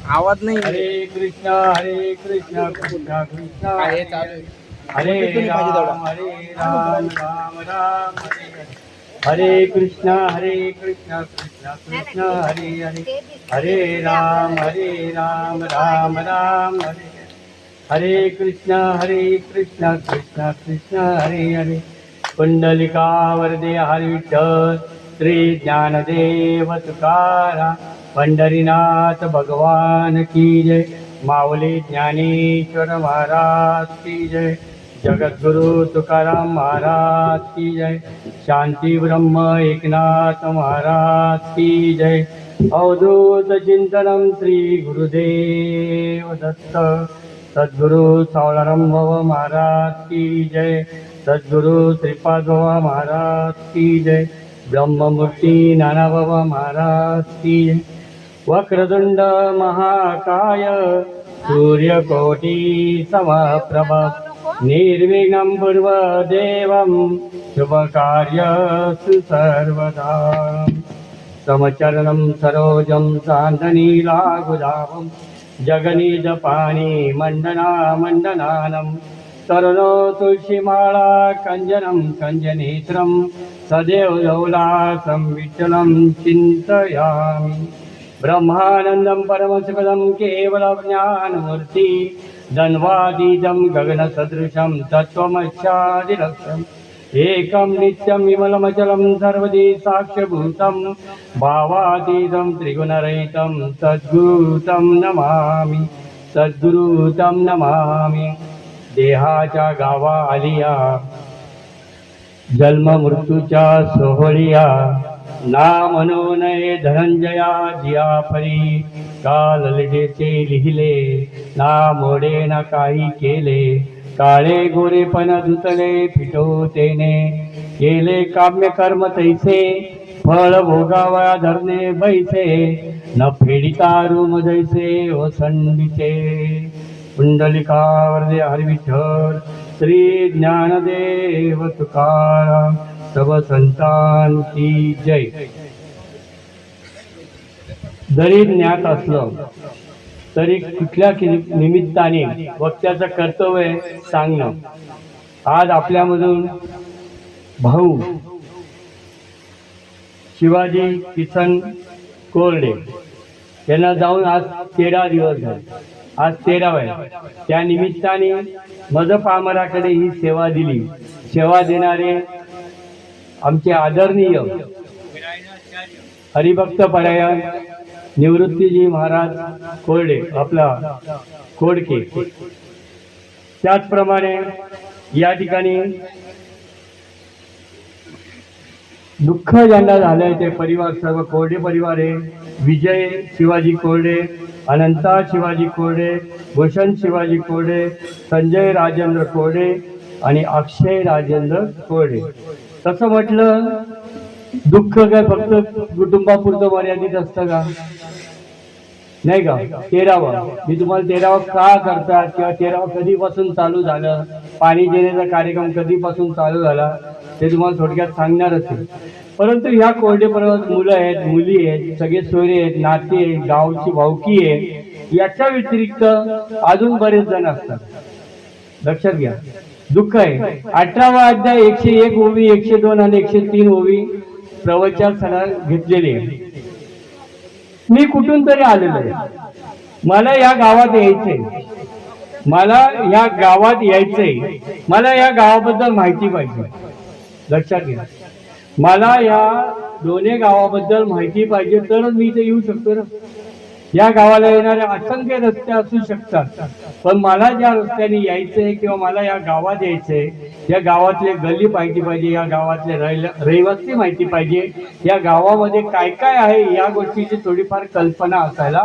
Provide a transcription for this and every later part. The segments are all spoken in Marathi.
आवाज नाही. हरे कृष्ण कृष्ण कृष्ण हरे राम राम राम हरे कृष्ण कृष्ण कृष्ण हरे हरे हरे राम राम राम हरे कृष्ण कृष्ण कृष्ण हरे हरे कुंडलिका वरदे हरी विठ्ठल श्री ज्ञानदेव तुकारा पंढरीनाथ भगवान की जय माऊली ज्ञानेश्वर महाराज की जय जगद्गुरु तुकाराम महाराज की जय शांती ब्रह्म एकनाथ महाराज की जय अवधूत चिंतनम श्री गुरुदेव दत्त सद्गुरु सावळाराम बाबा महाराज की जय सद्गुरु श्रीपाद बाबा महाराज की जय ब्रह्ममूर्ती नाना बाबा महाराज की जय वक्रतुंड महाकाय सूर्यकोटी समप्रभ निर्विघ्नं कुरु देवं शुभकार्येषु सर्वदा समचरणं सरोजं शान्तनीलागुलाभं जगनीजपाणि मण्डनामण्डनानं तरुणो तुलसीमाला कञ्जनं कञ्जनेत्रं सदैव लौलासं विठ्ठलं चिन्तयामि ब्रह्मानन्दं परमसुखदं केवलज्ञानमूर्ति धन्वातीतं गगनसदृशं तत्त्वमस्यादिलक्ष्यम् एकं नित्यं विमलमचलं सर्वदी साक्ष्यभूतं भावातीतं त्रिगुणरहितं सद्गुरुतं नमामि सद्गुरुतं नमामि देहाच्या गावा आलिया जन्म मृत्यूच्या सोहळिया ना मनोनये धनंजया जिया परी काल ललितेचे लिहिले ना मोडे ना काही केले काळे गोरेपण धुतले फिटवतेने केले काम्य कर्म तैसे फळ भोगावया धरणे बैसे न फेडिता रूम जैसे ओसंडीचे कुंडलिका वरदे हरी विठ्ठल श्री ज्ञानदेव तुकाराम सब संतान की जय. जरी ज्ञात असलं तरी कुठल्या निमित्ताने वक्त्याचं कर्तव्य सांगणं. आज आपल्यामधून भाऊ शिवाजी किसन कोरडे यांना जाऊन आज 13 दिवस झाले. आज 13वा आहे. त्या निमित्ताने मज पामराकडे ही सेवा दिली. सेवा देणारे आमचे आदरणीय हरिभक्त परायण निवृत्तीजी महाराज कोरडे आपला कोडके, त्याचप्रमाणे या ठिकाणी दुःख ज्यांना झालंय ते परिवार सर्व कोरडे परिवार आहे. विजय शिवाजी कोरडे, अनंता शिवाजी कोरडे, भूषण शिवाजी कोरडे, संजय राजेंद्र कोरडे आणि अक्षय राजेंद्र कोरडे. तसं म्हटलं दुःख काय फक्त कुटुंबापुरतं मर्यादित असतं का? नाही का? 13वा मी तुम्हाला 13वा का करतात किंवा 13वा कधीपासून चालू झालं, पाणी देण्याचा कार्यक्रम कधीपासून चालू झाला ते तुम्हाला थोडक्यात सांगणारच आहे. परंतु ह्या कोरडे पर्वात मुलं आहेत, मुली आहेत, सगळे सोयरे आहेत, नाते आहेत, गावची भावकी आहे. याच्या व्यतिरिक्त अजून बरेच जण असतात. लक्षात घ्या. दुःख आहे. 18वा अध्याय 101 ओवी, 102 आणि 103 ओवी प्रवचन घेतलेले आहे. मी कुठून तरी आलेलो आहे. मला या गावात यायचंय, मला या गावात यायचंय, मला या गावाबद्दल माहिती पाहिजे. लक्षात घ्या. मला या दोन्ही गावाबद्दल माहिती पाहिजे तरच मी इथे येऊ शकतो ना. या गावाला येणारे असंख्य रस्ते असू शकतात, पण मला ज्या रस्त्याने यायचंय किंवा मला या गावात यायचंय, या गावातले गल्ली माहिती पाहिजे, या गावातले रहिवासी माहिती पाहिजे, या गावामध्ये काय काय आहे या गोष्टीची थोडीफार कल्पना असायला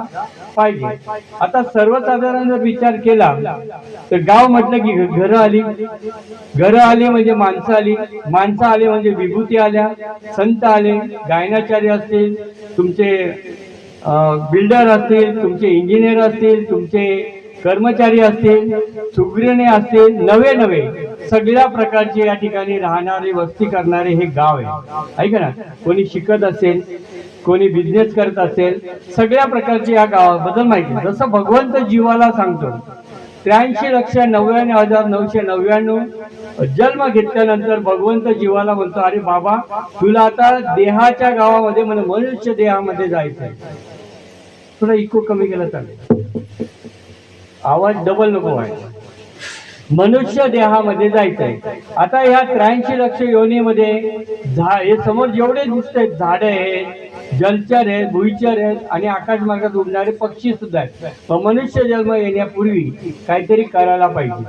पाहिजे. आता सर्वसाधारण जर विचार केला तर गाव म्हटलं की घरं आली, घरं आली म्हणजे माणसं आली, माणसं आली म्हणजे विभूती आल्या, संत आले, गायनाचार्य असतील, तुमचे बिल्डर असतील, तुमचे इंजिनियर असतील, तुमचे कर्मचारी असतील, सुगृहिणी असतील, नवे सगळ्या प्रकारचे या ठिकाणी राहणारे वस्ती करणारे हे गाव आहे. ऐका ना, कोणी शिकत असेल, कोणी बिझनेस करत असेल, सगळ्या प्रकारचे या गावाबद्दल माहिती. जसं भगवंत जीवाला सांगतो 83,99,999 जन्म घेतल्यानंतर भगवंत जीवाला म्हणतो, अरे बाबा तुला आता देहाच्या गावामध्ये म्हणजे मनुष्य देहामध्ये जायचंय. थोडा इको कमी केला चालेल, आवाज डबल नको आहे. मनुष्य देहामध्ये जायचंय. आता ह्या 83 लक्ष योनीमध्ये हे समोर जेवढे दिसत आहेत, झाड आहेत, जलचर आहेत, भुईचर आहेत आणि आकाशमार्गात उडणारे पक्षी सुद्धा आहेत. मग मनुष्य जन्म येण्यापूर्वी काहीतरी करायला पाहिजे.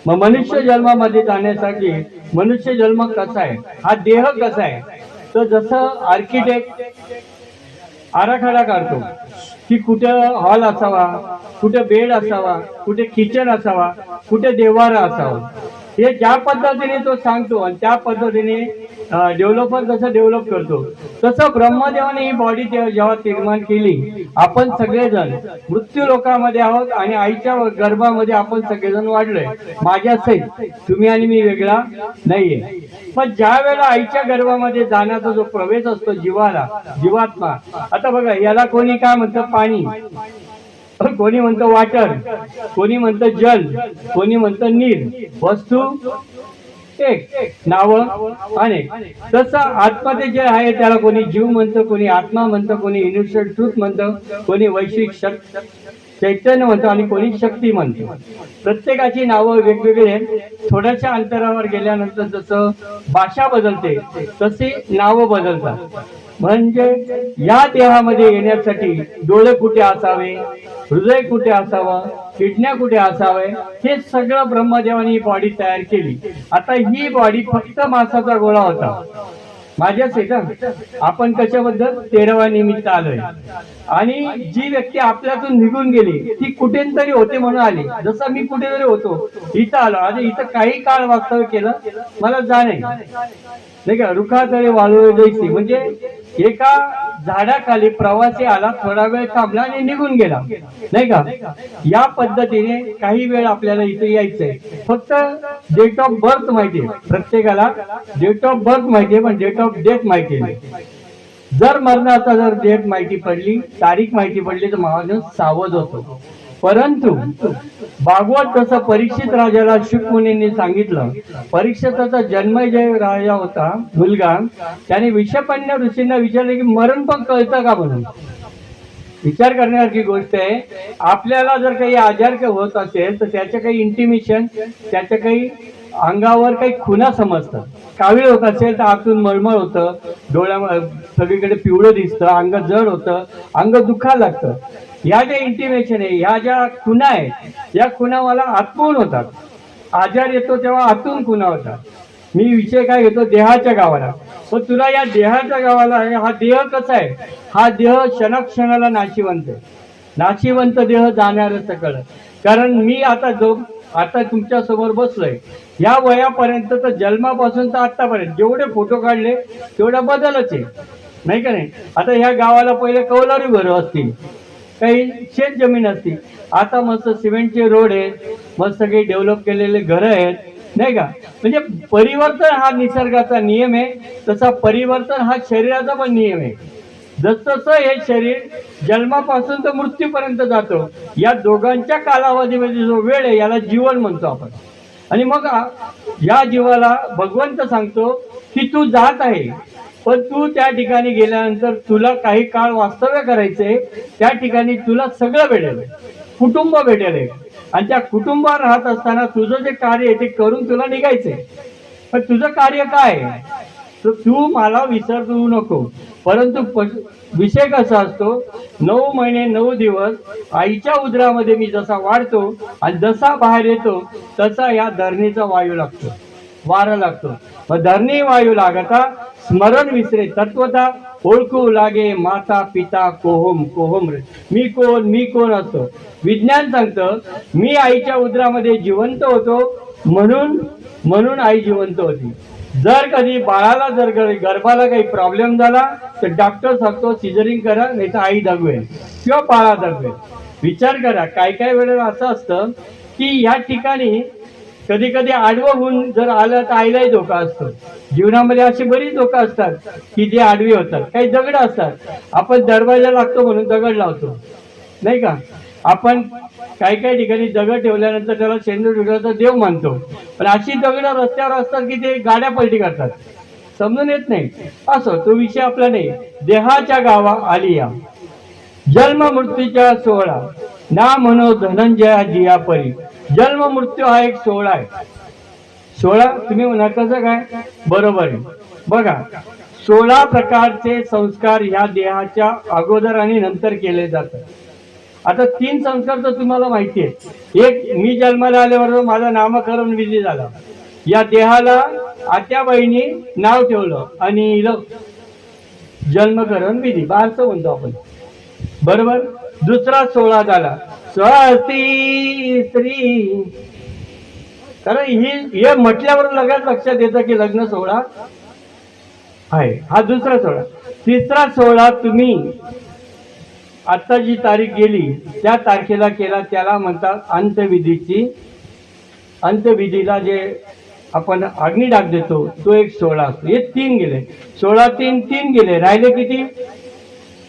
मग मनुष्य जन्मामध्ये जाण्यासाठी मनुष्य जन्म कसा आहे, हा देह कसा आहे, तर जसं आर्किटेक्ट आराखडा काढतो की कुठे हॉल असावा, कुठे बेड असावा, कुठे किचन असावा, कुठे देवारा असावा, हे ज्या पद्धतीने तो सांगतो आणि त्या पद्धतीने डेव्हलपर जसं डेव्हलप करतो, तसं ब्रह्मदेवाने ही बॉडी जेव्हा निर्माण केली, आपण सगळेजण मृत्यू लोकामध्ये आहोत आणि आईच्या गर्भामध्ये आपण सगळेजण वाढलोय. माझ्या सहित तुम्ही आणि मी वेगळा नाहीये. पण ज्या वेळेला आईच्या गर्भामध्ये जाण्याचा जो प्रवेश असतो जीवात्मा, आता बघा याला कोणी काय म्हणतं, पाणी, कोणी म्हणतं वाटर, कोणी म्हणतं जल, कोणी म्हणतं नीर. वस्तू एक, नाव अनेक. तसं आत्मध्ये जे आहे त्याला कोणी जीव म्हणतं, कोणी आत्मा म्हणतं, कोणी युनिव्हर्सल ट्रूथ म्हणतं, कोणी वैश्विक चैतन्य म्हणतो आणि कोणी शक्ती म्हणतो. प्रत्येकाची नावं वेगवेगळी आहेत. थोड्याशा अंतरावर गेल्यानंतर जसं भाषा बदलते तशी नावं बदलतात. म्हणजे या देहामध्ये येण्यासाठी डोळे कुठे असावे, हृदय कुठे असावं, किडन्या कुठे असावे, हे सगळं ब्रह्मदेवाने ही बॉडी तयार केली. आता ही बॉडी फक्त मांसाचा गोळा होता. माझ्याच आपण कशाबद्दल 13व्या निमित्त आलोय. आणि जी व्यक्ती आपल्यातून निघून गेली ती कुठेतरी होते म्हणून आली. जसं मी कुठेतरी होतो, इथं आलो आणि इथं काही काळ वास्तव्य केलं, मला जाणे नाही का. रुखातळे वाळू जैसी, म्हणजे एका झाडाखाली प्रवासी आला, थोडा वेळ थांबला आणि निघून गेला, नाही का. या पद्धतीने काही वेळ आपल्याला इथे यायचंय. फक्त डेट ऑफ बर्थ माहितीये प्रत्येकाला, डेट ऑफ बर्थ माहितीये पण डेट ऑफ डेथ माहिती नाही. जर मरणाचा जर डेट माहिती पडली, तारीख माहिती पडली तर माणूस सावध होतो. परंतु भागवत जसं परीक्षित राजाला शुक मुनींनी सांगितलं, परीक्षिताचा जन्मजय राजा होता मुलगा, त्याने विषपन्य ऋषींना विचारले की मरण पण कळतं का म्हणून. विचार करण्यासारखी गोष्ट आहे. आपल्याला जर काही आजार होत असेल तर त्याच्या काही इंटिमेशन, त्याच्या काही अंगावर काही खुणा समजतात. कावीळ होत असेल तर आतून मळमळ होतं, डोळ्या सगळीकडे पिवळं दिसतं, अंग जड होतं, अंग दुखायला लागतं. ह्या ज्या इंटिमेशन आहे, ह्या ज्या खुणा आहेत, या खुणा मला आतून होतात. आजार येतो तेव्हा आतून खुणा होतात. मी विषय काय घेतो, देहाच्या गावाला. पण तुला या देहाच्या गावाला आहे, हा देह कसा आहे, हा देह क्षणाक्षणाला नाशिवंत देह जाणारच सगळं. कारण मी आता तुमच्या समोर बसलोय, या वयापर्यंत तर जन्मापासून तर आतापर्यंत जेवढे फोटो काढले तेवढा बदलच आहे, नाही का नाही. आता ह्या गावाला पहिले कौलारू घरं असतील, काही शेत जमीन असतील, आता मस्त सिमेंटचे रोड आहेत, मस्त सगळे डेव्हलप केलेले घरं आहेत, नाही का. म्हणजे परिवर्तन हा निसर्गाचा नियम आहे, तसा परिवर्तन हा शरीराचा पण नियम आहे. जसं हे शरीर जन्मापासून तर मृत्यूपर्यंत जातो, या दोघांच्या कालावधीमध्ये जो वेळ आहे याला जीवन म्हणतो आपण. आणि मग या जीवाला भगवंत सांगतो की तू जात आहे, पण तू त्या ठिकाणी गेल्यानंतर तुला काही काळ वास्तव्य करायचंय. त्या ठिकाणी तुला सगळं भेटेल, कुटुंब भेटेल, आणि त्या कुटुंबात राहत असताना तुझं जे कार्य आहे ते करून तुला निघायचंय. पण तुझं कार्य काय आहे, तर तू मला विसरू नको. परंतु विषय कसा असतो, 9 महिने 9 दिवस आईच्या उदरामध्ये मी जसा वाढतो आणि जसा बाहेर येतो तसा या धरणीचा वायू लागतो, वारा लागतो. मग धरणी वायू लागता स्मरण विसरे तत्वता, ओळखू लागे माता पिता कोहम कोहम. मी कोण असतो. विज्ञान सांगतं मी आईच्या उदरामध्ये जिवंत होतो, म्हणून आई जिवंत होती. जर कधी बाळाला जर गर्भाला काही प्रॉब्लेम झाला तर डॉक्टर सांगतो सिझरिंग करा, नाही तर आई दगवेल किंवा बाळा दगवेल. विचार करा, काय काय वेळेला असं असतं की या ठिकाणी कधी कधी आडवं होऊन जर आलं तर आईलाही धोका असतो. जीवनामध्ये अशी बरीच धोका असतात की जे आडवी होतात. काही दगड असतात, आपण दरवाजा लागतो म्हणून दगड लावतो, नाही का? आपण काही काही ठिकाणी दगड ठेवल्यानंतर त्याला शेंदूर ठेवल्यानंतर देव मानतो, पण अशी दगड रस्त्यावर असतात की ते गाड्या पलटी करतात, समजून येत नाही. असो, तो विषय आपला नाही. देहाच्या गावा आलिया जन्म मृत्यूच्या सोहळा, ना म्हणो धनंजया जिया परी. जन्म मृत्यू हा एक सोहळा आहे. सोळा तुम्ही म्हणा कसं काय? बरोबर आहे. बघा, 16 प्रकारचे संस्कार ह्या देहाच्या अगोदर आणि नंतर केले जातात. आता 3 संस्कार तर तुम्हाला माहिती आहे. एक, मी जन्माला आल्याबरोबर माझा नामकरण विधी झाला. या देहाला आत्याबाईंनी नाव ठेवलं आणि जन्मकरण विधी बारसं म्हणतो आपण, बरोबर. दुसरा 16 झाला स्वस्ती स्त्री, कारण हे म्हटल्यावर लगेच लक्षात येतं की लग्न 16 आहे. हा दुसरा 16. तिसरा 16 तुम्ही आता जी तारीख गेली त्या तारखेला केला, त्याला म्हणतात अंत्यविधीची. अंत्यविधीला जे आपण अग्निडाग देतो तो एक 16 असतो. हे 3 गेले, 16 3 गेले, राहिले किती?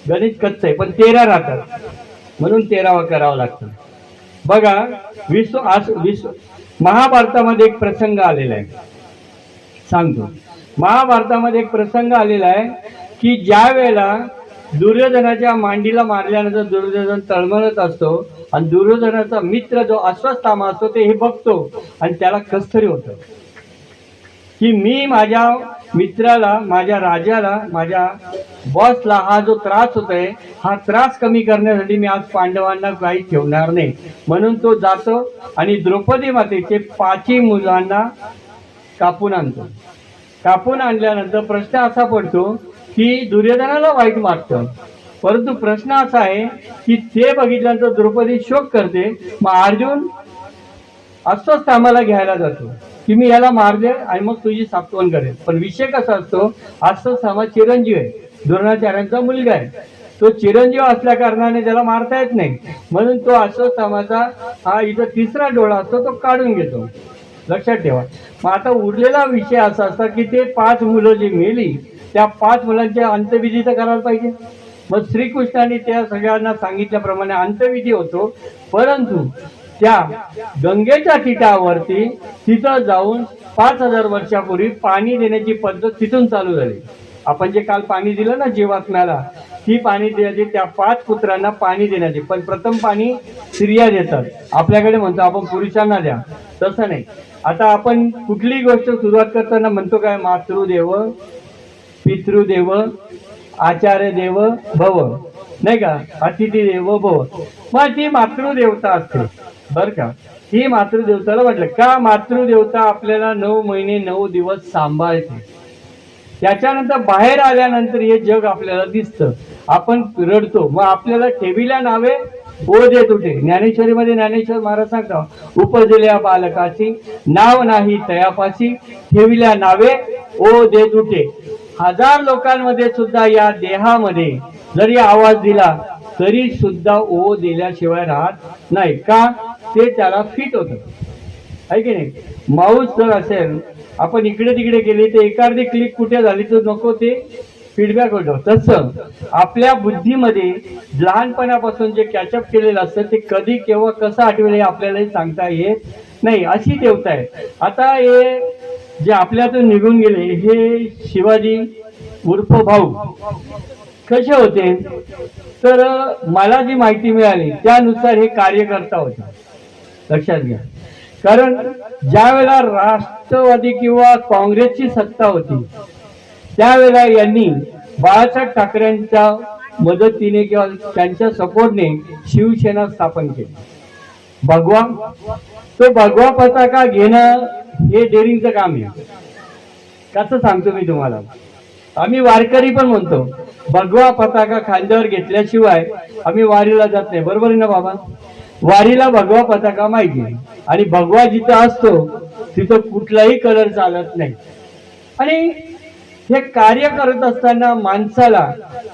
गणित कच्च आहे पण 13 राहतात, म्हणून 13वा करावं लागतं. बघा, महाभारतामध्ये एक प्रसंग आलेला आहे, सांगतो. महाभारतामध्ये एक प्रसंग आलेला आहे की ज्या वेळेला दुर्योधनाच्या मांडीला मारल्यानंतर दुर्योधन तळमळत असतो आणि दुर्योधनाचा मित्र जो अश्वत्थामा असतो ते हे बघतो आणि त्याला कसतरी होतं की मी माझ्या मित्राला, माझ्या राजाला, माझ्या बॉसला हा जो त्रास होतोय, हा त्रास कमी करण्यासाठी मी आज पांडवांना काही ठेवणार नाही. म्हणून तो जातो आणि द्रौपदी मातेचे 5 मुलांना कापून आणतो. कापून आणल्यानंतर प्रश्न असा पडतो की दुर्योधनाला वाईट वाटतं, परंतु प्रश्न असा आहे की ते बघितल्यानंतर द्रौपदी शोक करते. मग अर्जुन अश्वत्थामाला घ्यायला जातो की मी याला मारले आणि मग तुझी सात्वन करेल. पण विषय कसा असतो, अश्वत्थामा चिरंजीव आहे, द्रोणाचार्यांचा मुलगा आहे. तो चिरंजीव असल्या कारणाने त्याला मारता येत नाही, म्हणून तो अश्वत्थामाचा हा इथं तिसरा डोळा असतो तो काढून घेतो, लक्षात ठेवा. मग आता उरलेला विषय असा असता की ते 5 मुलं जी मेली त्या 5 मुलांच्या अंत्यविधी तर करायला पाहिजे. मग श्रीकृष्णाने त्या सगळ्यांना सांगितल्याप्रमाणे अंत्यविधी होतो, परंतु त्या गंगेच्या तिठावरती तिथं जाऊन 5000 वर्षापूर्वी पाणी देण्याची पद्धत तिथून चालू झाली. आपण जे काल पाणी दिलं ना जीवात्म्याला, ती पाणी द्यायची, त्या 5 पुत्रांना पाणी देण्याची. पण प्रथम पाणी स्त्रिया देतात, आपल्याकडे म्हणतो आपण पुरुषांना द्या, तसं नाही. आता आपण कुठलीही गोष्ट सुरुवात करताना म्हणतो काय, मातृदेव पितृदेव आचार्य देव भव, नाही का, अतिथी देव भव. मग ती मातृदेवता असते, बर का. ही मातृदेवताला म्हटलं का, मातृदेवता आपल्याला 9 महिने 9 दिवस सांभाळते. त्याच्यानंतर बाहेर आल्यानंतर हे जग आपल्याला दिसतं, आपण रडतो, मग आपल्याला ठेविल्या नावे ओ दे तुटे. ज्ञानेश्वरीमध्ये ज्ञानेश्वर महाराज सांगतात, उपजल्या बालकाची नाव नाही तयापाशी, ठेविल्या नावे ओ दे तुटे. 1000 लोकांमध्ये सुद्धा या देहामध्ये जरी आवाज दिला तरी सुद्धा ओ दिल्याशिवाय राहत नाही. का? ते त्याला फिट होतं, आहे की नाही. माऊस जर असेल, आपण इकडे तिकडे गेले तर एखादी क्लिक कुठे झाली तर नको ते फीडबॅक होतो. तसं आपल्या बुद्धीमध्ये लहानपणापासून जे कॅचअप केलेलं असतं ते कधी केव्हा कसं आठवेल हे आपल्यालाही सांगता येत नाही. अशी देवता आहे. आता हे जे आपल्यातून निघून गेले हे शिवाजी उर्फ भाऊ कसे होते, तर मला जी माहिती मिळाली त्यानुसार हे कार्यकर्ता होते, लक्षात घ्या. कारण ज्या वेळेला राष्ट्रवादी किंवा काँग्रेसची सत्ता होती त्यावेळेला यांनी बाळासाहेब ठाकरेंच्या मदतीने किंवा त्यांच्या सपोर्टने शिवसेना स्थापन केली. भगवा, तो भगवा पताका घेणं हे डेअरिंगचं काम आहे. कसं सांगतो मी तुम्हाला, आम्ही वारकरी पण म्हणतो भगवा पताका खांद्यावर घेतल्याशिवाय आम्ही वारीला जात नाही, बरोबर आहे ना बाबा. वारीला भगवा पताका माहिती, आणि भगवा जिथं असतो तिथं कुठलाही कलर चालत नाही. आणि हे कार्य करत असताना माणसाला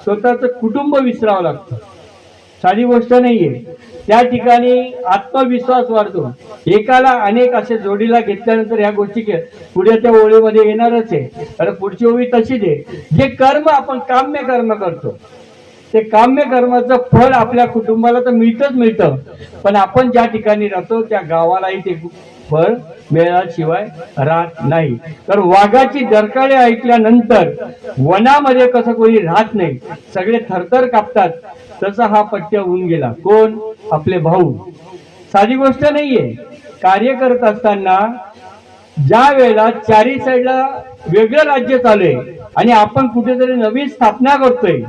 स्वतःचं कुटुंब विसरावं लागतं. साधी गोष्ट नाहीये. त्या ठिकाणी आत्मविश्वास वाढतो. एकाला अनेक असे जोडीला घेतल्यानंतर ह्या गोष्टी पुढे त्या ओळीमध्ये येणारच आहे. कारण पुढची ओळी तशीच आहे, जे कर्म आपण काम्य कर्म करतो ते काम्य कर्माचं फळ आपल्या कुटुंबाला तर मिळतं, पण आपण ज्या ठिकाणी राहतो त्या गावालाही ते फळ मिळाल्याशिवाय राहत नाही. तर वाघाची डरकाळी ऐकल्यानंतर वनामध्ये कसं कोणी राहत नाही, सगळे थरथर कापतात, तसा हा पट्ट्या होऊन गेला. कोण? आपले भाऊ. साधी गोष्ट नाहीये. कार्य करत असताना ज्या वेळेला चारी साईडला वेगळं राज्य चालू आहे आणि आपण कुठेतरी नवीन स्थापना करतोय,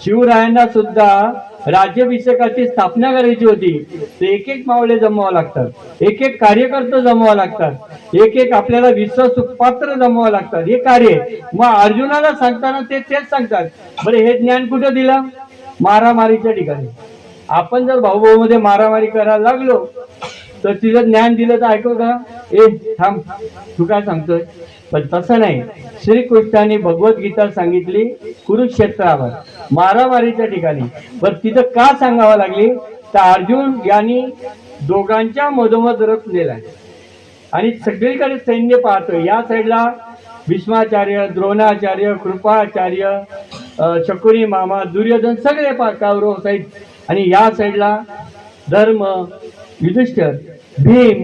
शिवरायांना सुद्धा राज्याभिषेकाची स्थापना करायची होती, तर एक एक मावळे जमवावं लागतात, एक एक कार्यकर्ते जमवावं लागतात, एक एक आपल्याला विश्वासू पात्र जमवावं लागतात. हे कार्य मग अर्जुनाला सांगताना तेच सांगतात. बरे हे ज्ञान कुठं दिलं? मारामारीच्या ठिकाणी. आपण जर भाऊ मध्ये मारामारी करायला लागलो तर तिचं ज्ञान दिलं तर ऐकू का? ए थांब, तू काय सांगतोय? पण तसं नाही. श्रीकृष्णाने भगवद्गीता सांगितली कुरुक्षेत्रावर मारामारीच्या ठिकाणी. पण तिथं का सांगावं लागली? तर अर्जुन यांनी दोघांच्या मधोमध रथ नेलाय आणि सगळीकडे सैन्य पाहतोय. या साईडला भीष्माचार्य, द्रोणाचार्य, कृपाचार्य, शकुनी मामा, दुर्योधन सगळे कौरव साईड, आणि या साईडला धर्म, युधिष्ठिर, भीम,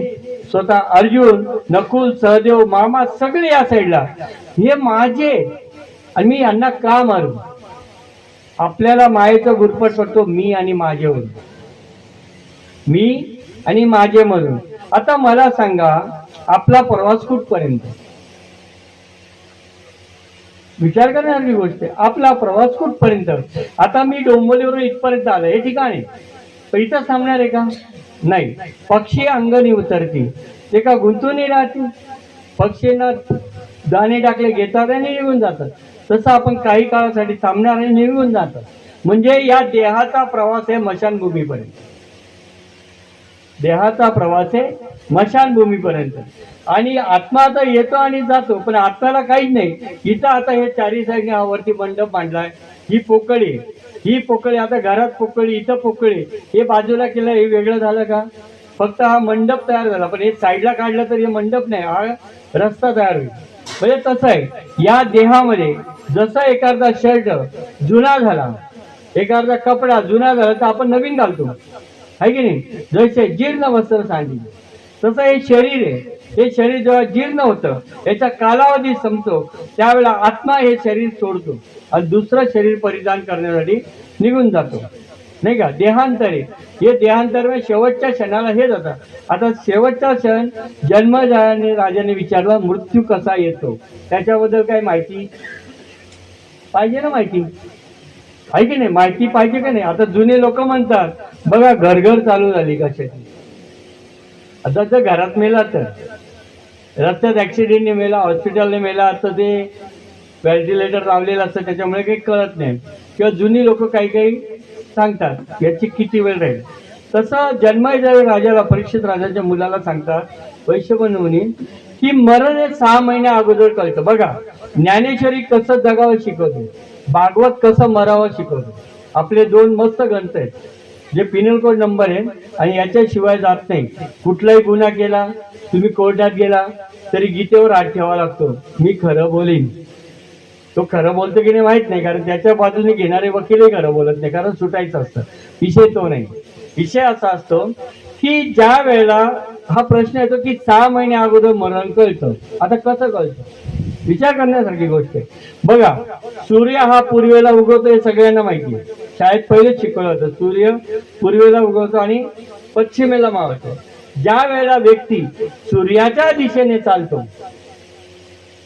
स्वतः अर्जुन, नकुल, सहदेव, मामा सगळे या साईडला. हे माझे आणि मी यांना का मारू? आपल्याला मायेचं गुरफट पडतो मी आणि माझेवरून, मी आणि माझे म्हणून. आता मला सांगा, आपला प्रवास कुठपर्यंत? विचार करणारी गोष्ट आहे. आपला प्रवास कुठपर्यंत? आता मी डोंबिवलीवरून इथपर्यंत आलो, हे ठिकाण आहे, पण इथं थांबणार आहे का? नाही. पक्षी अंगणी उतरतील, ते का गुंतून राहतील? पक्षींना दाणे टाकले घेतात आणि निघून जातात. तसं आपण काही काळासाठी थांबणार आणि निघून जातात. म्हणजे या देहाचा प्रवास आहे मशानभूमीपर्यंत. देहाचा प्रवास आहे मशानभूमीपर्यंत. आणि आत्मा तर येतो आणि जातो, पण आत्म्याला काहीच नाही. इथं आता हे चारी साईडने वरती मंडप बांधलाय, ही पोकळी, ही पोकळी, आता घरात पोकळी, इथं पोकळी, हे बाजूला केलं, हे वेगळं झालं का? फक्त हा मंडप तयार झाला, पण हे साईडला काढलं तर हे मंडप नाही, हा रस्ता तयार होईल. म्हणजे तसं आहे या देहामध्ये. जसा एखादा शर्ट जुना झाला, एखादा कपडा जुना झाला तर आपण नवीन घालतो, आहे की नाही? जसे जीर्ण वस्त्र सांगितले तसं हे शरीर आहे. हे शरीर जेव्हा जीर्ण होतं, याचा कालावधी संपतो, त्यावेळेला आत्मा हे शरीर सोडतो आणि दुसरं शरीर परिधान करण्यासाठी निघून जातो, नाही का? देहांतरे. हे देहांतर शेवटच्या क्षणाला हे जातात. आता शेवटचा क्षण जन्मजाने राजाने विचारला, मृत्यू कसा येतो? त्याच्याबद्दल काय माहिती पाहिजे ना? माहिती आहे की नाही? माहिती पाहिजे का नाही? आता जुने लोक म्हणतात बघा, घर घर चालू झाली कशाची. आता जर घरात मेला तर, रस्त्यात ऍक्सिडेंटने मेला, हॉस्पिटलने मेला, तर ते व्हेंटिलेटर लावलेलं असतं, त्याच्यामुळे काही कळत नाही. किंवा जुनी लोक काही काही सांगतात याची किती वेळ राहील. तसं जन्मायच्या राजाला, परीक्षित राजाच्या मुलाला सांगतात वैश्यवन मुनी की मरण हे 6 महिन्या अगोदर कळतं. बघा, ज्ञानेश्वरी कसं जगावं शिकवते, भागवत कसं मरावं शिकवते. आपले 2 मस्त ग्रंथ आहेत जे पिनल कोड नंबर आहे आणि याच्याशिवाय जात नाही. कुठलाही गुन्हा केला, तुम्ही कोर्टात गेला तरी गीतेवर हात ठेवावा लागतो, मी खरं बोलीन. तो खरं बोलतो की नाही माहित नाही, कारण त्याच्या बाजूने घेणारे वकीलही खरं बोलत नाही, कारण सुटायचं असतं. विषय तो नाही. विषय असा असतो की ज्या वेळेला हा प्रश्न येतो की 6 महिन्या अगोदर मरण कळतं. आता कसं कळतं? विचार करण्यासारखी गोष्ट आहे. बघा, सूर्य हा पूर्वेला उगवतो हे सगळ्यांना माहिती आहे. शाळेत पहिलेच शिकवलं होतं, सूर्य पूर्वेला उगवतो आणि पश्चिमेला मावळतो. ज्या वेळेला व्यक्ती सूर्याच्या दिशेने चालतो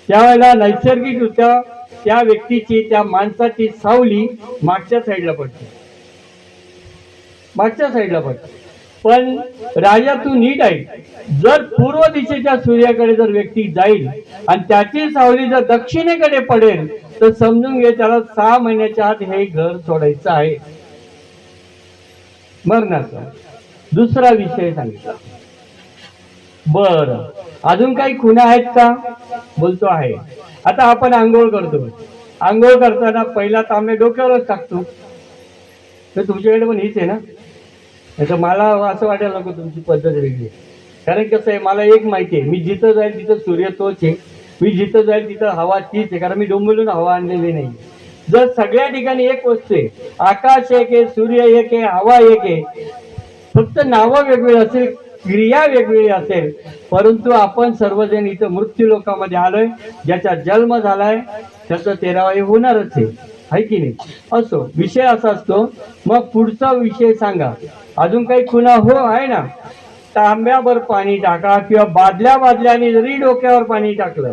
त्यावेळेला नैसर्गिकरित्या त्या व्यक्तीची, त्या माणसाची सावली मागच्या साईडला पडते, मागच्या साईडला पडते. पण राजा तू नीट आहे, जर पूर्व दिशेच्या सूर्याकडे जर व्यक्ती जाईल आणि त्याची सावली जर दक्षिणेकडे पडेल तर समजून घे त्याला 6 महिन्याच्या आत हे घर सोडायचं आहे, मरणाचा. दुसरा विषय सांगितला. बर, अजून काही खुणा आहेत का? बोलतो आहे. आता आपण आंघोळ करतो, आंघोळ करताना पहिला तांबे डोक्यावरच टाकतो, तर तुमच्याकडे पण हीच आहे ना? नाही तर मला असं वाटायला नको तुमची पद्धत वेगळी आहे. कारण कसं आहे, मला एक माहिती आहे, मी जिथं जाईल तिथं सूर्य तोच आहे, मी जिथं जाईल तिथं हवा तीच आहे, कारण मी डोंबिवलीहून हवा आणलेली नाही. जर सगळ्या ठिकाणी एक वस्तू आहे, आकाश एक आहे, सूर्य एक आहे, हवा एक आहे, फक्त नावं वेगवेगळी असेल, क्रिया वेगवेगळी असेल, परंतु आपण सर्वजण इथं मृत्यू लोकांमध्ये आलोय. ज्याचा जन्म झालाय त्याचं 13वाई होणारच आहे की नाही? असो, विषय असा असतो. मग पुढचा विषय सांगा. अजून काही खुणा हो आहे ना? तांब्यावर पाणी टाका किंवा बादल्या बादल्याने जरी डोक्यावर पाणी टाकलं,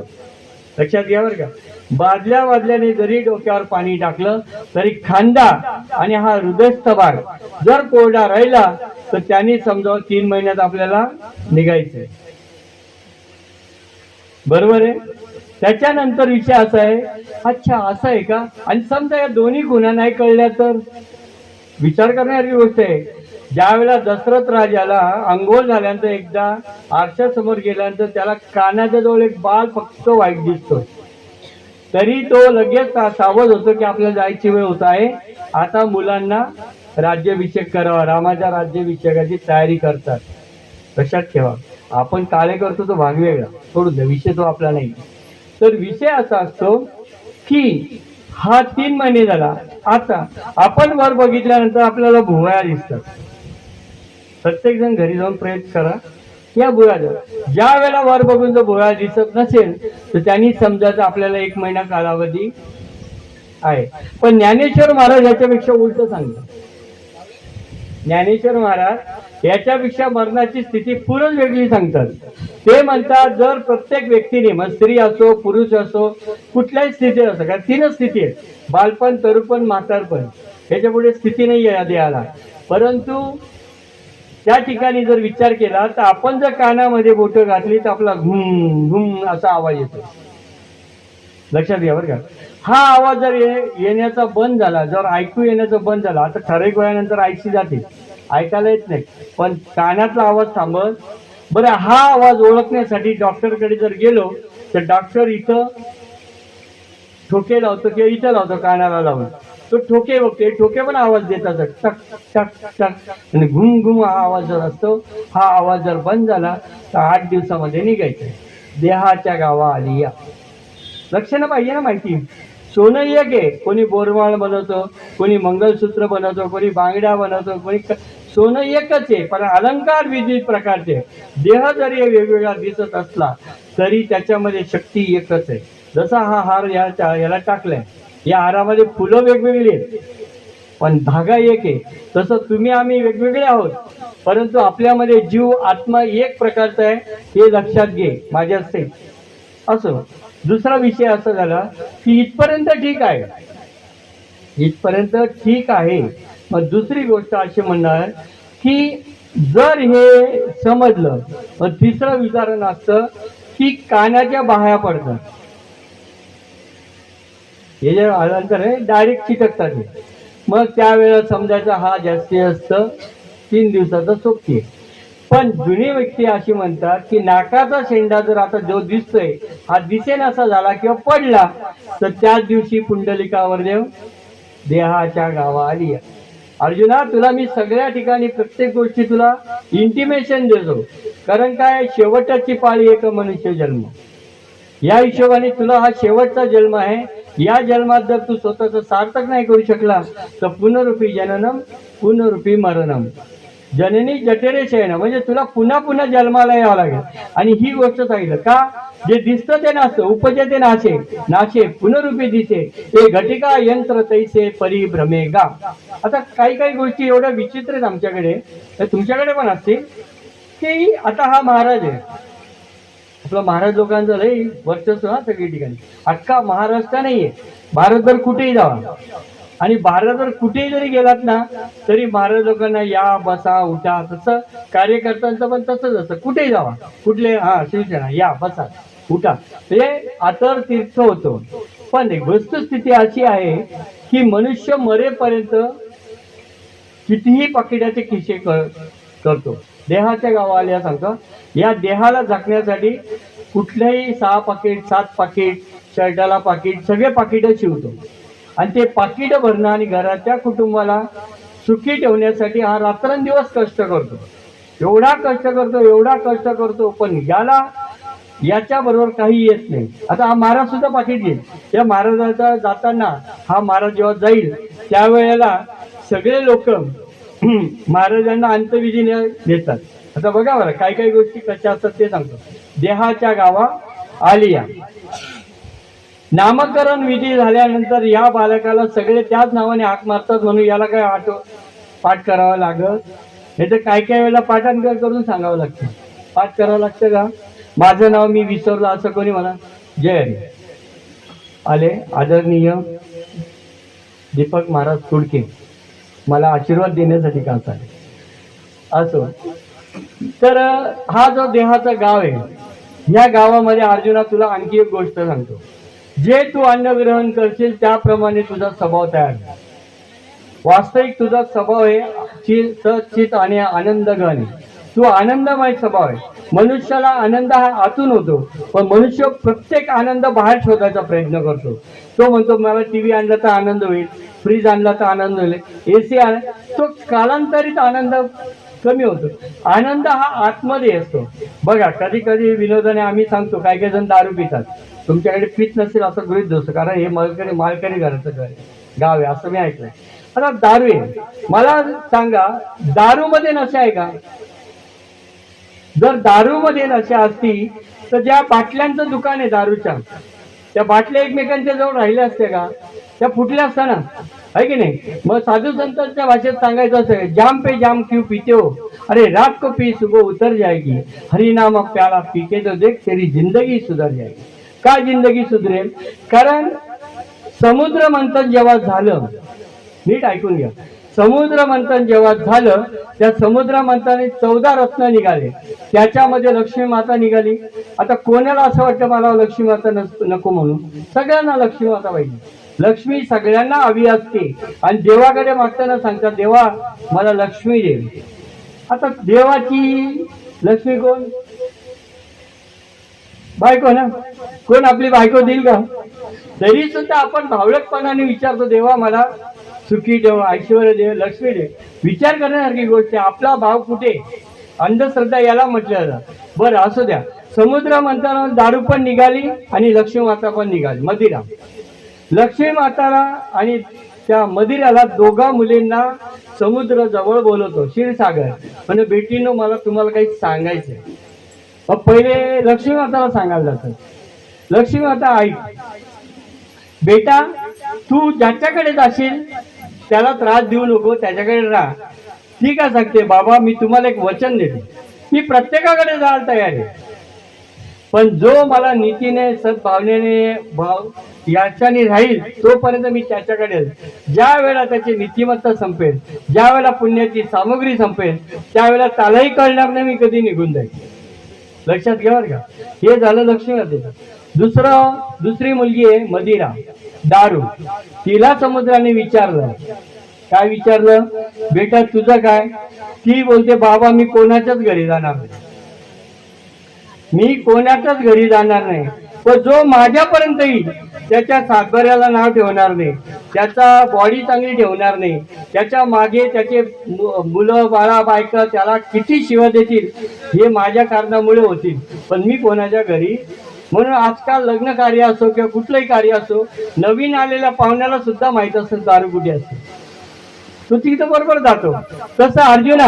लक्षात घ्या बरं का, बादल्या बादल्याने जरी डोक्यावर पाणी टाकलं तरी खांदा आणि हा हृदयस्थ भाग जर कोरडा राहिला तर त्यांनी समजा 3 महिन्यात आपल्याला निघायचंय. बरोबर आहे. त्याच्यानंतर विषय असा आहे, अच्छा असं आहे का? आणि समजा या दोन्ही गुन्हा नाही कळल्या तर विचार करणारी गोष्ट आहे. ज्या वेळेला दशरथ राजाला अंघोळ झाल्यानंतर एकदा आरशासमोर गेल्यानंतर त्याला कानाच्या जवळ एक बाल फक्त वाईट दिसतो, तरी तो लगेच सावध होतो की आपल्याला जायची वेळ होत आहे, आता मुलांना राज्याभिषेक करावा, रामाच्या राज्याभिषेकाची तयारी करतात. लक्षात ठेवा, आपण काळे करतो तो भाग वेगळा, सोडून द्या, विषय तो आपला नाही. तर विषय असा असतो की हा 3 महिने झाला. आता आपण वर बघितल्यानंतर आपल्याला भुवया दिसतात. प्रत्येक जण घरी जाऊन प्रयत्न करा या भुवया. ज्या वेळेला वर बघून जर भुवया दिसत नसेल तर त्यांनी समजायचं आपल्याला 1 महिना कालावधी आहे. पण ज्ञानेश्वर महाराज याच्यापेक्षा उलट सांगतात. ज्ञानेश्वर महाराज याच्यापेक्षा मरणाची स्थिती पूर्ण वेगळी सांगतात. ते म्हणतात, जर प्रत्येक व्यक्तीने, मग स्त्री असो पुरुष असो, कुठल्याही स्थितीत असो, कारण 3च स्थिती आहेत, बालपण, तरुपण, म्हातारपण, याच्या पुढे स्थिती नाही आहे या देहाला. परंतु त्या ठिकाणी जर विचार केला तर आपण जर कानामध्ये बोटं घातली तर आपला घुम घुम असा आवाज येतो. लक्षात घ्या बरं का. हा आवाज जर येण्याचा बंद झाला, जर ऐकू येण्याचा बंद झाला, आता ठराविक वयानंतर ऐकशी जाते, ऐकायला येत नाही, पण कानातला आवाज थांबत. बरं, हा आवाज ओळखण्यासाठी डॉक्टरकडे जर गेलो तर डॉक्टर इथं ठोके लावतो किंवा इथं लावतो कानाला लावून, तो ठोके बघते, ठोके पण आवाज देत असत, टक टक टक, आणि घुम घुम हा आवाज जर असतो. हा आवाज जर बंद झाला तर 8 दिवसामध्ये निघायचं. देहाच्या गावा आली या. लक्षणं पाहिजे ना माहिती. सोनं एक आहे, कोणी बोरमाळ बनवतो, कोणी मंगलसूत्र बनवतो, कोणी बांगड्या बनवतो, कोणी सोनं एकच आहे, पण अलंकार विविध प्रकारचे. देह जरी वेगवेगळा दिसत असला तरी त्याच्यामध्ये शक्ती एकच आहे. जसा हा हार याला टाकलाय, या हारामध्ये फुलं वेगवेगळी आहेत पण धागा एक आहे, तसं तुम्ही आम्ही वेगवेगळे आहोत, परंतु आपल्यामध्ये जीव आत्मा एक प्रकारचा आहे, हे लक्षात घे माझ्या से. असं दुसरा विषय असा झाला की इथपर्यंत ठीक आहे, इथपर्यंत ठीक आहे. मग दुसरी गोष्ट अशी म्हणणार की जर हे समजलं, मग तिसरं विचारण असतं की कानाच्या बाह्या पडतात. हे जे आल्यानंतर डायरेक्ट चिटकतात. मग त्यावेळेला समजायचं हा जास्तीत जास्त 3 दिवसाचा सोबती. पण जुनी व्यक्ती अशी म्हणतात की नाकाचा शेंडा जर आता जो दिसतोय हा दिसेनासा झाला किंवा पडला तर त्याच दिवशी पुंडलिकावर देव देहाच्या गावा आली. अर्जुना, तुला मी सगळ्या ठिकाणी प्रत्येक गोष्टी तुला इंटिमेशन देतो, कारण काय, शेवटची पाळी एक मनुष्य जन्म. या हिशोबाने तुला हा शेवटचा जन्म आहे. या जन्मात जर तू स्वतःच सार्थक नाही करू शकला तर पुनरुपी जननम पुनरुपी मरणम जननी जठरे शयन, म्हणजे तुला पुन्हा पुन्हा जन्माला यावं लागेल. आणि ही गोष्ट सांगितलं का, जे दिसतं ते नसतं, उपजते नाशे नाशे पुनरुपी दिसे, ते घटिका यंत्र तैसे परिभ्रमे गा. आता काही काही गोष्टी एवढ्या विचित्र आहेत आमच्याकडे, तर तुमच्याकडे पण असतील, की आता हा महाराज आहे, आपला महाराज लोकांचं लय वर्चस्व हा सगळी ठिकाणी, अख्खा महाराष्ट्र नाहीये, भारतभर कुठेही जावा, आणि भारतभर कुठेही जरी गेलात ना तरी महाराज लोकांना या बसा उठा, तसं कार्यकर्त्यांचं पण तसंच असतं. कुठेही जावा, कुठले शिवसेना या बसा उठा, ते आतर तीर्थ होतो. पण वस्तुस्थिती अशी आहे की मनुष्य मरेपर्यंत कितीही पाकिटाचे खिसे करतो. देहाच्या गावा आल्या सांगतो, या देहाला झाकण्यासाठी कुठल्याही 6 पाकिट 7 पाकिट, शर्टाला पाकिट, सगळे पाकिट शिवतो, आणि ते पाकिट भरणं आणि घराच्या कुटुंबाला सुखी ठेवण्यासाठी हा रात्रंदिवस कष्ट करतो, एवढा कष्ट करतो, एवढा कष्ट करतो, पण याच्या बरोबर काही येत नाही. आता हा महाराज सुद्धा पाठीत येईल. त्या महाराजाचा जाताना हा महाराज जेव्हा जाईल त्यावेळेला सगळे लोक महाराजांना अंत्यविधी देतात. आता बघा बरं काही काही गोष्टी कशा असतात ते सांगतो. देहाच्या गावा आलिया, नामकरण विधी झाल्यानंतर या बालकाला सगळे त्याच नावाने हाक मारतात, म्हणून याला काय पाठ करावं लागत. हे तर काय काय वेळेला पाठांतर करून सांगावं लागतं. पाठ करावं लागतं का? माझं नाव मी विसरलो असं कोणी म्हणा. जय हरी. आले आदरणीय दीपक महाराज तुडके मला आशीर्वाद देण्यासाठी का चालेल असो. तर हा जो देहाचा गाव आहे, या गावामध्ये अर्जुना तुला आणखी एक गोष्ट सांगतो. जे तू अन्न ग्रहण करशील त्याप्रमाणे तुझा स्वभाव तयार आहे. वास्तविक तुझा स्वभाव आहे सचित आणि आनंद घन. तू आनंदमय स्वभाव आहे. मनुष्याला आनंद हा आतून होतो, पण मनुष्य प्रत्येक आनंद बाहेर शोधायचा प्रयत्न करतो. तो म्हणतो मला टीव्ही आणला तर आनंद होईल, फ्रीज आणला तर आनंद होईल, एसी आणला. तो कालांतरित आनंद कमी होतो. आनंद हा आतमध्ये असतो. बघा कधी कधी विनोदाने आम्ही सांगतो काही काही जण दारू पितात. तुमच्याकडे पित नसेल असं गृहीत धरतो, कारण हे मालकरी घराचं गाव आहे असं मी ऐकलंय. आता दारू आहे, मला सांगा दारूमध्ये नशा आहे का? जर दारूमध्ये नशा असती तर ज्या बाटल्यांचं दुकान आहे दारूच्या, त्या बाटल्या एकमेकांच्या जवळ राहिल्या असत्या का? त्या फुटल्या असता ना, आहे की नाही? मग साधू संतांच्या भाषेत सांगायचं असेल, जाम पे जाम क्यों पीते हो, अरे रात को पी सुबह उतर जाएगी, हरिनाम प्याला पी के तो देख तेरी जिंदगी सुधर जाएगी. का जिंदगी सुधरेल? कारण समुद्र मंथन जेव्हा झालं, नीट ऐकून घ्या, समुद्र मंथन जेव्हा झालं त्या समुद्र मंथनाने 14 रत्न निघाले, त्याच्यामध्ये लक्ष्मी माता निघाली. आता कोणाला असं वाटतं मला लक्ष्मी माता नको म्हणून? सगळ्यांना लक्ष्मी माता पाहिजे. लक्ष्मी सगळ्यांना हवी असते आणि देवाकडे मागताना सांगतात देवा मला लक्ष्मी दे. आता देवाची लक्ष्मी कोण? बायको ना. कोण आपली बायको देईल का? तरी सुद्धा आपण भावळकपणाने विचारतो देवा मला सुखी ठेव, ऐश्वर्य दे, लक्ष्मी दे. विचार करण्यासारखी गोष्ट आहे. आपला भाव कुठे? अंधश्रद्धा याला म्हटलं जातं. बरं असू द्या. समुद्र मंथनाला दारू पण निघाली आणि लक्ष्मी माता पण निघाली, मदिरा. लक्ष्मी माताला आणि त्या मदिराला दोघा मुलींना समुद्र जवळ बोलवतो, क्षीरसागर. म्हणजे बेटीनो मला तुम्हाला काही सांगायचंय. मग पहिले लक्ष्मी माताला सांगायला जातं. लक्ष्मी माता ऐक बेटा, तू ज्याच्याकडे जाशील त्याला त्रास देऊ नको, त्याच्याकडे राहा. ठीक आहे सांगते बाबा, मी तुम्हाला एक वचन देते, मी प्रत्येकाकडे जायला तयार आहे, पण जो मला नीतीने सद्भावनेने भाव याच्याने राहील तोपर्यंत मी त्याच्याकडे येईल. ज्या वेळेला त्याची नीतिमत्ता संपेल, ज्या वेळेला पुण्याची सामग्री संपेल, त्यावेळेला त्यालाही कळणार नाही मी कधी निघून जाईल. लक्षात घ्या का? हे झालं लक्ष्मी मातेचं. दुसरी मुलगी आहे मदिरा, दारू. तिला समुद्राने विचारलं, काय विचारलं? बेटा तुझं काय? ती बोलते बाबा मी कोणाच्याच घरी जाणार नाही, मी कोणाच्याच घरी जाणार नाही, पण जो माझ्यापर्यंत येईल त्याच्या सातबाऱ्याला नाव ठेवणार नाही, त्याचा बॉडी चांगली ठेवणार नाही, त्याच्या मागे त्याचे मुलं बाळा बायका त्याला किती शिवा देतील हे माझ्या कारणामुळे होतील, पण मी कोणाच्या घरी. म्हणून आजकाल लग्न कार्य असो किंवा कुठलंही कार्य असो, नवीन आलेल्या पाहुण्याला सुद्धा माहित असतं दारू कुठे असते, तो तिथं बरोबर जातो. तसं अर्जुना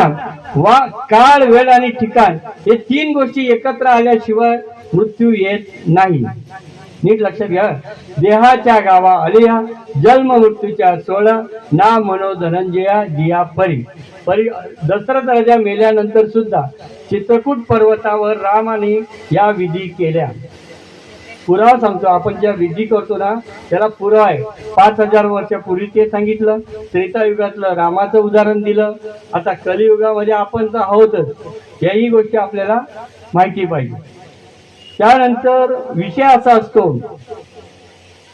काळ, वेळ आणि ठिकाण हे 3 गोष्टी एकत्र आल्याशिवाय मृत्यू येत नाही. नीट लक्षात घ्या. देहाच्या गावा आलिया, जन्म मृत्यूच्या 16, ना मनो धनंजया जिया परी. दशरथ राजा मेल्यानंतर सुद्धा चित्रकूट पर्वतावर रामाने या विधी केल्या. पुरावा सांगतो, आपण ज्या विधी करतो ना त्याला पुरावा आहे. 5000 वर्षापूर्वी ते सांगितलं, त्रेतायुगातलं रामाचं उदाहरण दिलं, आता कलियुगामध्ये आपण तर आहोतच, याही गोष्टी आपल्याला माहिती पाहिजे. त्यानंतर विषय असा असतो,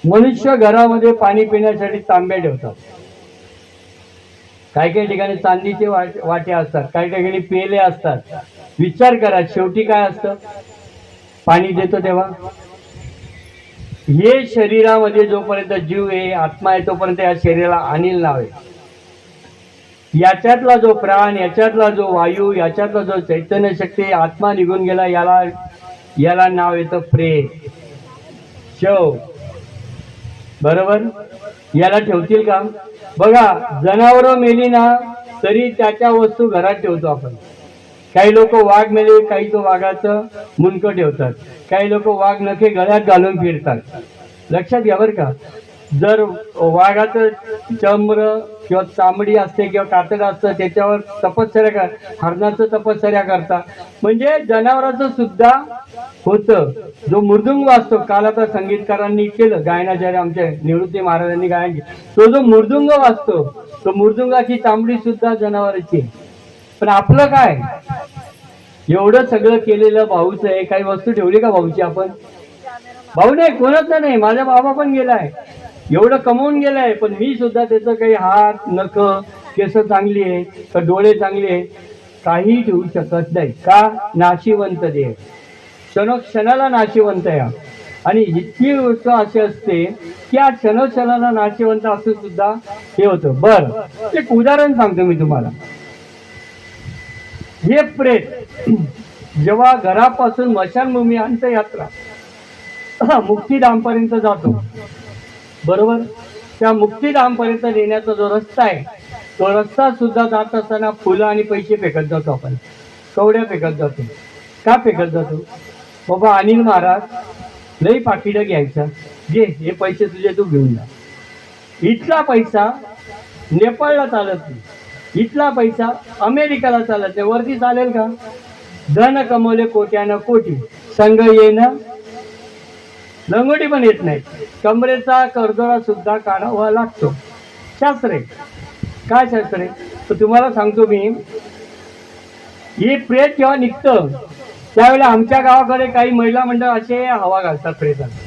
मनुष्य घरामध्ये पाणी पिण्यासाठी तांबे ठेवतात. काही काही ठिकाणी चांदीचे वाटे असतात, काही ठिकाणी पेले असतात. विचार करा शेवटी काय असतं? पाणी देतो तेव्हा. हे शरीरामध्ये जोपर्यंत जीव आहे, आत्मा आहे, तोपर्यंत या शरीराला अनिल नाव आहे. याच्यातला जो प्राण, याच्यातला जो वायू, याच्यातला जो चैतन्य शक्ती, आत्मा निघून गेला, याला याला नाव येतं प्रेत, शव. बरोबर? याला ठेवतील का? बघा, जनावरं मेली ना तरी त्याच्या वस्तू घरात ठेवतो आपण. काही लोक वाघ मेले, काही तो वाघाचं मुंडकं ठेवतात, काही लोक वाघ नखे गळ्यात घालून फिरतात. लक्षात घ्या बरं का. जर वाघाचं चंद्र किंवा चामडी असते किंवा कातड असतं त्याच्यावर तपश्चर्या कर, हरणाचं तपश्चर्या करता, म्हणजे जनावरांचं सुद्धा होतं. जो मृदुंग वाजतो, काल आता संगीतकारांनी केलं गायनाचार्य आमच्या निवृत्ती महाराजांनी गायन केलं, तो जो मृदुंग वाजतो, तो मृदुंगाची चामडी सुद्धा जनावरांची. पण आपलं काय, एवढं सगळं केलेलं भाऊचं आहे, काही वस्तू ठेवली का भाऊची आपण? भाऊ नाही, कोणाचा नाही. माझा बाबा पण गेलाय, एवढं कमवून गेलाय, पण मी सुद्धा त्याचं काही हात, नख, केस चांगली आहे का, डोळे चांगले आहे, काही ठेवू शकत नाही. का? नाशिवंत देह, क्षणोक्षणाला नाशिवंत आहे. आणि इतकी गोष्ट अशी असते की या क्षणोक्षणाला नाशिवंत असून सुद्धा हे होतं. बरं, एक उदाहरण सांगतो मी तुम्हाला. हे प्रेत जेव्हा घरापासून स्मशानभूमी अंत्ययात्रा मुक्तिधामपर्यंत जातो, बरोबर, त्या मुक्तिधामपर्यंत नेण्याचा जो रस्ता आहे, तो रस्ता सुद्धा जात असताना फुलं आणि पैसे फेकत जातो आपण, कवड्या फेकत जातो. का फेकत जातो? बाबा अनिल महाराज लई पाकिटं घ्यायचा, घे हे पैसे तुझे, तू घेऊन जा. इथला पैसा नेपाळला चालत नाही, इथला पैसा अमेरिकेला चालत नाही, वरती चालेल का? धन कमवले कोट्यानं कोटी, संघ येणं लंगोटी पण येत नाही, कमरेचा करदोरा सुद्धा काढावा लागतो. शास्त्र आहे. काय शास्त्र आहे? तर तुम्हाला सांगतो मी, हे प्रेत जेव्हा निघतं त्यावेळेला आमच्या गावाकडे काही महिला मंडळ असे हवा घालतात प्रेताला.